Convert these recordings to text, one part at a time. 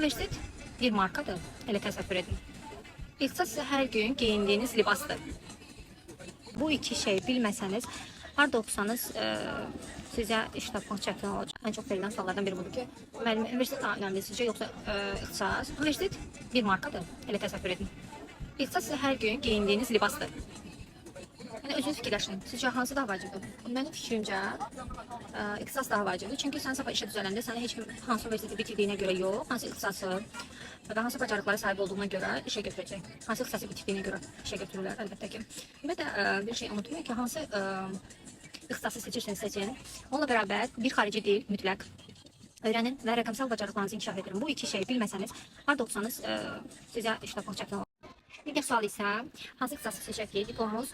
Universitet bir markadır. Elə təsəvvür edin. İxtisas isə hər gün geyindiyiniz libasdır. Bu iki şey bilməsəniz, harda oxusanız sizə iş tapmaq çətin olacaq. Ən çox verilən suallardan biri budur ki, müəllim, universitet daha önəmli sizcə yoxsa ixtisas? Universitet bir markadır. Elə təsəvvür edin. İxtisas isə hər gün geyindiyiniz libasdır. Yəni özünüz fikirləşin. Sizcə hansı daha vacibdir? Mənim fikrimcə ixtisas daha vacibdir. Çünki sən sabah işə düzələndə səni heç kim hansı universiteti bitirdiyinə görə yox, hansı ixtisası və hansı bacarıqlara sahib olduğuna görə işə götürəcək. Hansı ixtisası bitirdiyinə görə işə götürürlər əlbəttə ki. Və də bir şey unutmayın ki, hansı ixtisası seçirseniz seçin. Onunla bərabər bir xarici dil mütləq öyrənin və rəqəmsal bacarıqlarınızı inkişaf edin. Bu iki şey bilməsəniz, harda oxusanız sizə iş tapmaq çətin olacaq. Digər sual isə hansı ixtisası seçək ki, diplomunuz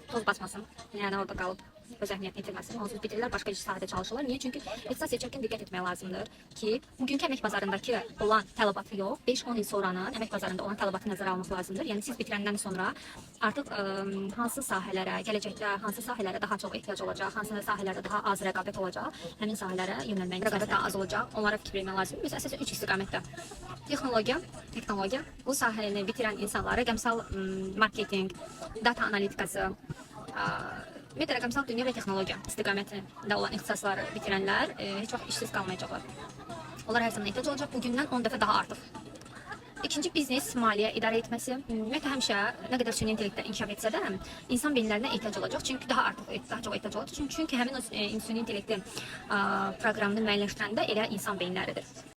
toz basmasın, yəni orada qalıb öz əhəmiyyətini itirməsin. Onsuz bitirirlər, başqa bir sahədə çalışırlar. Niyə? Çünki ixtisas seçərkən diqqət etmək lazımdır ki, bugünkü əmək bazarındakı olan tələbatı yox, 5-10 il sonranın əmək bazarında olan tələbatı nəzərə almaq lazımdır. Yəni siz bitirəndən sonra artıq hansı sahələrə, gələcəkdə hansı sahələrə daha çox ehtiyac olacaq, hansı sahələrdə daha az rəqabət olacaq, həmin sahələrə yönəlmək, rəqabət daha az olacaq, onlara fikir vermək lazımdır. Biz əsasən 3 istiqamətdə texnologiya, bu sahəni bitirən insanlar, rəqəmsal marketinq, data analitikası, ümumiyyətlə rəqəmsal dünya və texnologiya istiqamətində olan ixtisasları bitirənlər heç vaxt işsiz qalmayacaqlar. Onlar hər zaman ehtiyac olacaq, bugündən 10 dəfə daha artıq. İkinci biznes, maliyyə idarə etməsi. Ümumiyyətlə həmişə nə qədər süni intellektdə inkişaf etsə də, insan beyinlərinə ehtiyac olacaq. Çünki daha çox ehtiyac olacaq. Çünki həmin o süni intellektin proqramını müəyyənləşdirəndə elə insan beyinləridir.